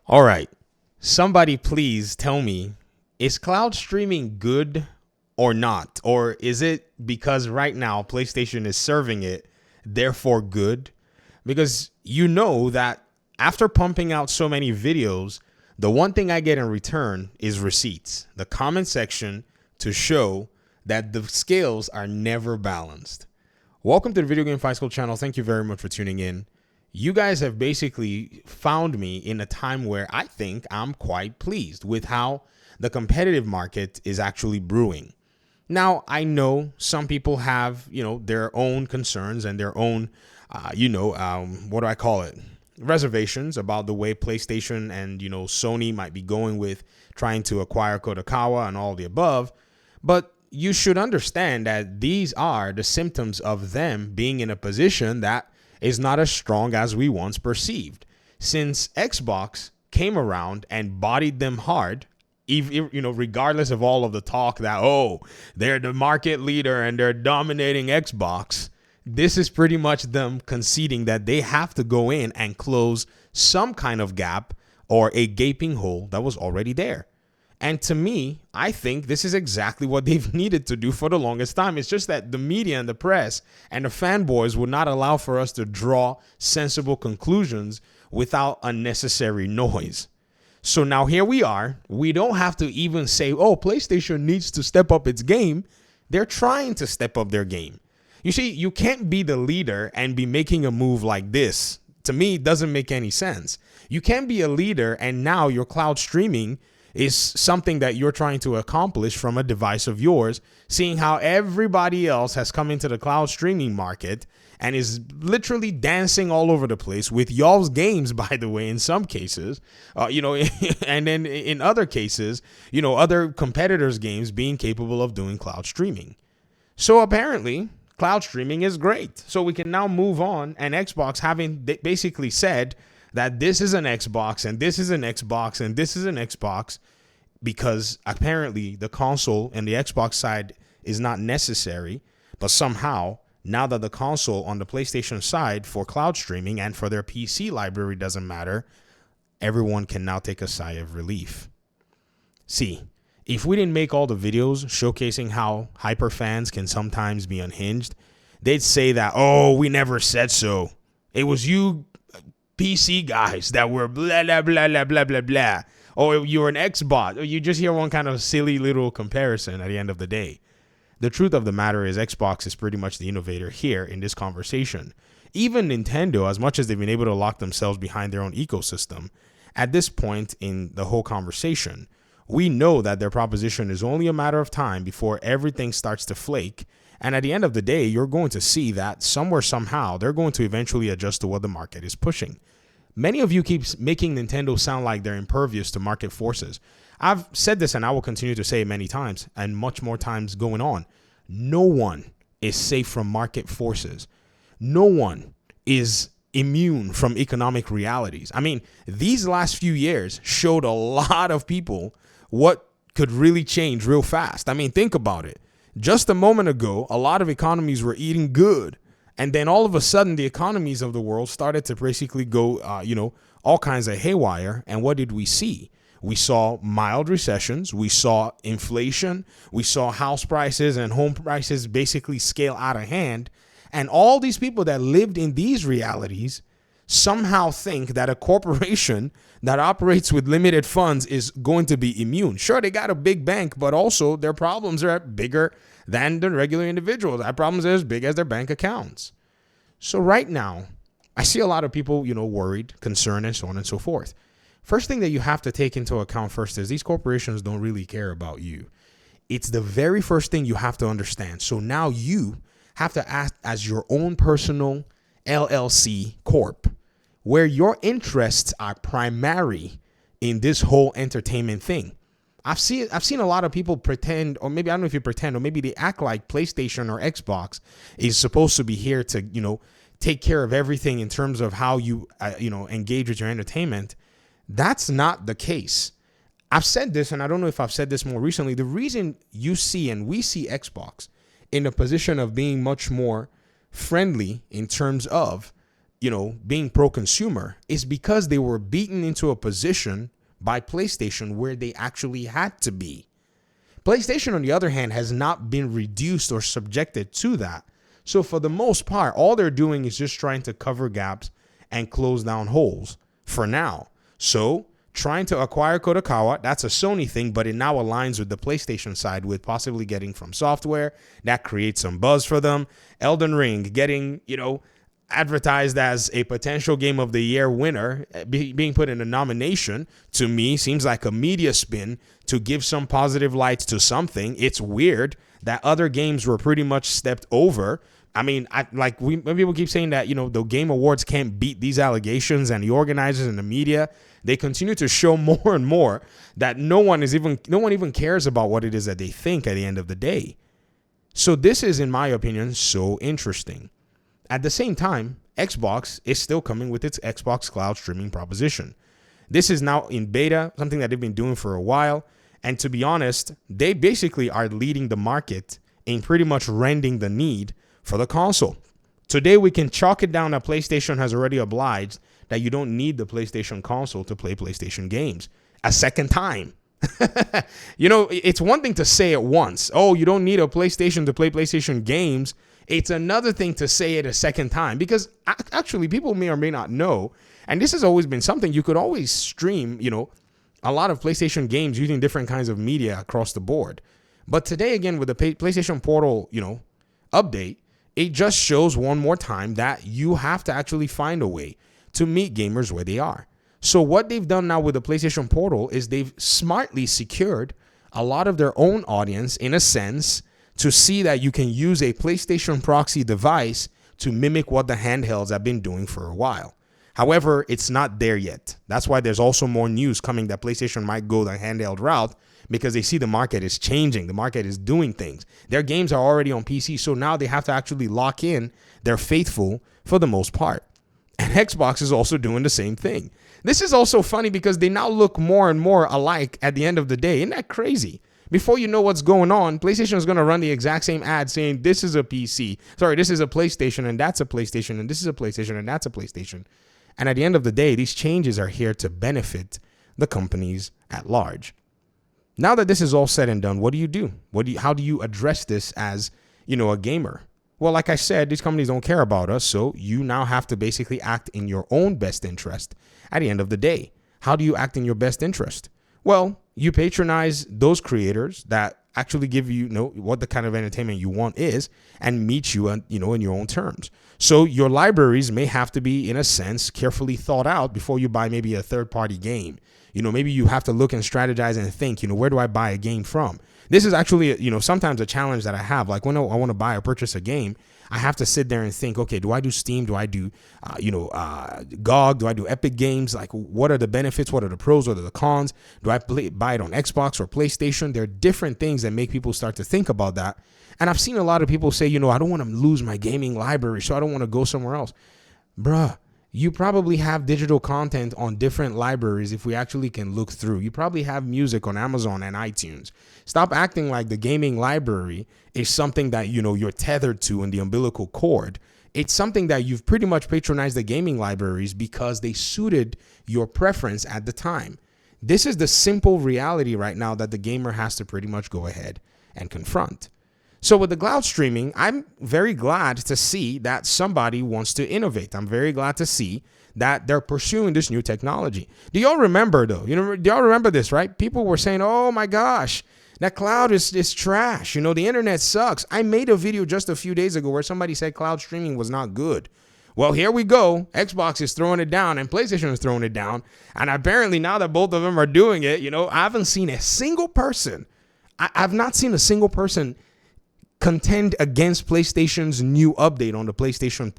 All right. Somebody please tell me, is cloud streaming good or not? Or is it because right now PlayStation is serving it, therefore good? Because you know that after pumping out so many videos, the one thing I get in return is receipts, the comment section to show that the scales are never balanced. Welcome to the Video Game Fight School channel. Thank you very much for tuning in. You guys have basically found me in a time where I think I'm quite pleased with how the competitive market is actually brewing. Now, I know some people have, their own concerns and their own, what do I call it? Reservations about the way PlayStation and, Sony might be going with trying to acquire Kodokawa and all the above. But you should understand that these are the symptoms of them being in a position that is not as strong as we once perceived. Since Xbox came around and bodied them hard, regardless of all of the talk that, they're the market leader and they're dominating Xbox, this is pretty much them conceding that they have to go in and close some kind of gap or a gaping hole that was already there. And to me, I think this is exactly what they've needed to do for the longest time. It's just that the media and the press and the fanboys would not allow for us to draw sensible conclusions without unnecessary noise. So now here we are. We don't have to even say, PlayStation needs to step up its game. They're trying to step up their game. You see, you can't be the leader and be making a move like this. To me, it doesn't make any sense. You can't be a leader and now your cloud streaming is something that you're trying to accomplish from a device of yours, seeing how everybody else has come into the cloud streaming market and is literally dancing all over the place with y'all's games, by the way, in some cases, and then in other cases, other competitors' games being capable of doing cloud streaming. So apparently, cloud streaming is great. So we can now move on, and Xbox having basically said that this is an Xbox and this is an Xbox and this is an Xbox, because apparently the console and the Xbox side is not necessary. But somehow, now that the console on the PlayStation side for cloud streaming and for their PC library doesn't matter, everyone can now take a sigh of relief. See, if we didn't make all the videos showcasing how hyper fans can sometimes be unhinged, they'd say that, we never said so. It was you PC guys that were blah, blah, blah, blah, blah, blah, blah. Or you're an Xbot. Or you just hear one kind of silly little comparison at the end of the day. The truth of the matter is Xbox is pretty much the innovator here in this conversation. Even Nintendo, as much as they've been able to lock themselves behind their own ecosystem, at this point in the whole conversation, we know that their proposition is only a matter of time before everything starts to flake. And at the end of the day, you're going to see that somewhere, somehow, they're going to eventually adjust to what the market is pushing. Many of you keep making Nintendo sound like they're impervious to market forces. I've said this and I will continue to say it many times and much more times going on. No one is safe from market forces. No one is immune from economic realities. I mean, these last few years showed a lot of people what could really change real fast. I mean, think about it. Just a moment ago, a lot of economies were eating good. And then all of a sudden, the economies of the world started to basically go, all kinds of haywire. And what did we see? We saw mild recessions. We saw inflation. We saw house prices and home prices basically scale out of hand. And all these people that lived in these realities somehow think that a corporation that operates with limited funds is going to be immune. Sure, they got a big bank, but also their problems are bigger than the regular individuals. Their problems are as big as their bank accounts. So right now, I see a lot of people, worried, concerned, and so on and so forth. First thing that you have to take into account first is these corporations don't really care about you. It's the very first thing you have to understand. So now you have to act as your own personal LLC corp, where your interests are primary in this whole entertainment thing. I've seen a lot of people pretend, or maybe I don't know if you pretend, or maybe they act like PlayStation or Xbox is supposed to be here to, take care of everything in terms of how you, engage with your entertainment. That's not the case. I've said this, and I don't know if I've said this more recently. The reason you see and we see Xbox in a position of being much more friendly in terms of being pro-consumer is because they were beaten into a position by PlayStation where they actually had to be. PlayStation, on the other hand, has not been reduced or subjected to that. So for the most part, all they're doing is just trying to cover gaps and close down holes for now. So trying to acquire Kodakawa, that's a Sony thing, but it now aligns with the PlayStation side with possibly getting From Software. That creates some buzz for them. Elden Ring getting, advertised as a potential Game of the Year winner, being put in a nomination, to me seems like a media spin to give some positive light to something. It's weird that other games were pretty much stepped over. I mean, when people keep saying that, the Game Awards can't beat these allegations, and the organizers and the media, they continue to show more and more that no one even cares about what it is that they think at the end of the day. So this is, in my opinion, so interesting. At the same time, Xbox is still coming with its Xbox Cloud streaming proposition. This is now in beta, something that they've been doing for a while. And to be honest, they basically are leading the market in pretty much rending the need for the console. Today, we can chalk it down that PlayStation has already obliged that you don't need the PlayStation console to play PlayStation games a second time. It's one thing to say it once. Oh, you don't need a PlayStation to play PlayStation games. It's another thing to say it a second time, because actually people may or may not know, and this has always been something, you could always stream, a lot of PlayStation games using different kinds of media across the board. But today, again, with the PlayStation Portal, update, it just shows one more time that you have to actually find a way to meet gamers where they are. So what they've done now with the PlayStation Portal is they've smartly secured a lot of their own audience, in a sense, to see that you can use a PlayStation Proxy device to mimic what the handhelds have been doing for a while. However, it's not there yet. That's why there's also more news coming that PlayStation might go the handheld route, because they see the market is changing. The market is doing things. Their games are already on PC, so now they have to actually lock in their faithful for the most part. And Xbox is also doing the same thing. This is also funny because they now look more and more alike at the end of the day. Isn't that crazy? Before you know what's going on, PlayStation is going to run the exact same ad saying this is a PC. Sorry, this is a PlayStation, and that's a PlayStation, and this is a PlayStation, and that's a PlayStation. And at the end of the day, these changes are here to benefit the companies at large. Now that this is all said and done, what do you do? How do you address this as, a gamer? Well, like I said, these companies don't care about us, so you now have to basically act in your own best interest at the end of the day. How do you act in your best interest? Well, you patronize those creators that actually give you, what the kind of entertainment you want is, and meet you, in your own terms. So your libraries may have to be, in a sense, carefully thought out before you buy maybe a third-party game. Maybe you have to look and strategize and think, where do I buy a game from? This is actually, sometimes a challenge that I have. Like when I want to buy or purchase a game, I have to sit there and think, okay, do I do Steam? Do I do, GOG? Do I do Epic Games? Like, what are the benefits? What are the pros? What are the cons? Do I buy it on Xbox or PlayStation? There are different things that make people start to think about that. And I've seen a lot of people say, I don't want to lose my gaming library, so I don't want to go somewhere else. Bruh, you probably have digital content on different libraries if we actually can look through. You probably have music on Amazon and iTunes. Stop acting like the gaming library is something that, you're tethered to in the umbilical cord. It's something that you've pretty much patronized the gaming libraries because they suited your preference at the time. This is the simple reality right now that the gamer has to pretty much go ahead and confront. So with the cloud streaming, I'm very glad to see that somebody wants to innovate. I'm very glad to see that they're pursuing this new technology. Do y'all remember, though? Do y'all remember this, right? People were saying, oh, my gosh, that cloud is trash. The internet sucks. I made a video just a few days ago where somebody said cloud streaming was not good. Well, here we go. Xbox is throwing it down and PlayStation is throwing it down. And apparently now that both of them are doing it, I haven't seen a single person. I've not seen a single person contend against PlayStation's new update on the PlayStation,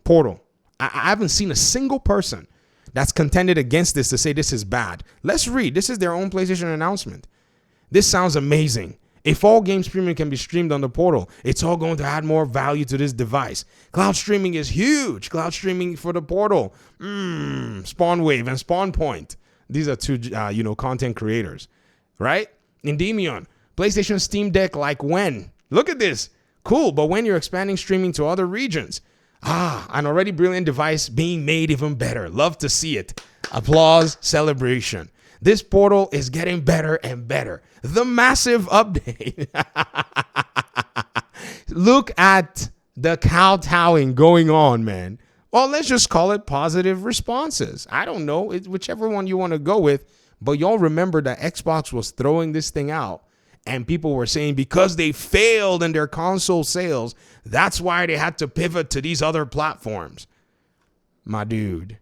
portal. I haven't seen a single person that's contended against this to say this is bad. Let's read. This is their own PlayStation announcement. This sounds amazing. If all game streaming can be streamed on the portal, it's all going to add more value to this device. Cloud streaming is huge. Cloud streaming for the portal. Spawnwave and SpawnPoint. These are two, content creators, right? Endymion. PlayStation Steam Deck like when? Look at this. Cool, but when you're expanding streaming to other regions, An already brilliant device being made even better. Love to see it. Applause, celebration. This portal is getting better and better. The massive update. Look at the kowtowing going on, man. Well, let's just call it positive responses. I don't know. It's whichever one you want to go with. But y'all remember that Xbox was throwing this thing out and people were saying because they failed in their console sales, that's why they had to pivot to these other platforms. My dude,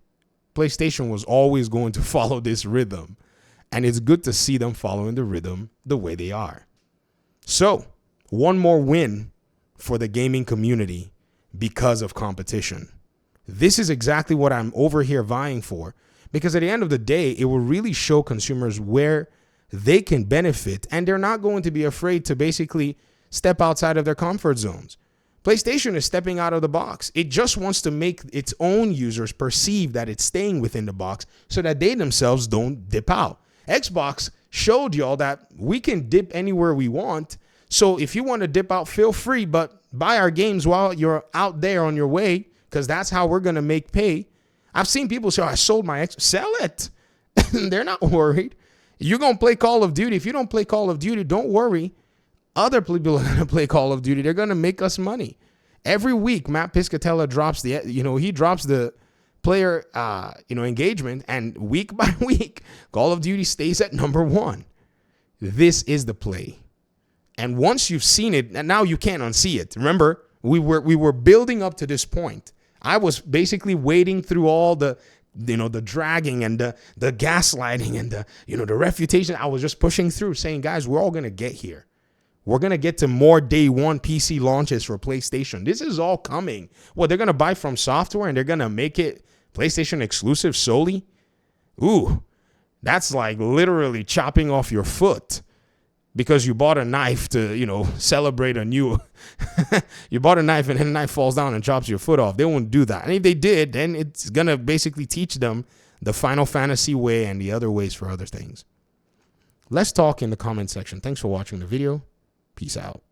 PlayStation was always going to follow this rhythm. And it's good to see them following the rhythm the way they are. So, one more win for the gaming community because of competition. This is exactly what I'm over here vying for. Because at the end of the day, it will really show consumers where they can benefit. And they're not going to be afraid to basically step outside of their comfort zones. PlayStation is stepping out of the box. It just wants to make its own users perceive that it's staying within the box so that they themselves don't dip out. Xbox showed y'all that we can dip anywhere we want. So if you want to dip out, feel free, but buy our games while you're out there on your way, because that's how we're going to make pay. I've seen people say, I sold my Xbox. Sell it. They're not worried. You're going to play Call of Duty. If you don't play Call of Duty, don't worry. Other people are going to play Call of Duty. They're going to make us money. Every week, Matt Piscatella drops he drops the player, engagement, and week by week, Call of Duty stays at number 1. This is the play. And once you've seen it, and now you can't unsee it. Remember, we were building up to this point. I was basically wading through all the dragging and the gaslighting and the refutation. I was just pushing through saying, guys, we're all going to get here. We're going to get to more day one PC launches for PlayStation. This is all coming. What, they're going to buy From Software and they're going to make it PlayStation exclusive solely? Ooh, that's like literally chopping off your foot because you bought a knife to, celebrate a new... You bought a knife and then the knife falls down and chops your foot off. They won't do that. And if they did, then it's going to basically teach them the Final Fantasy way and the other ways for other things. Let's talk in the comment section. Thanks for watching the video. Peace out.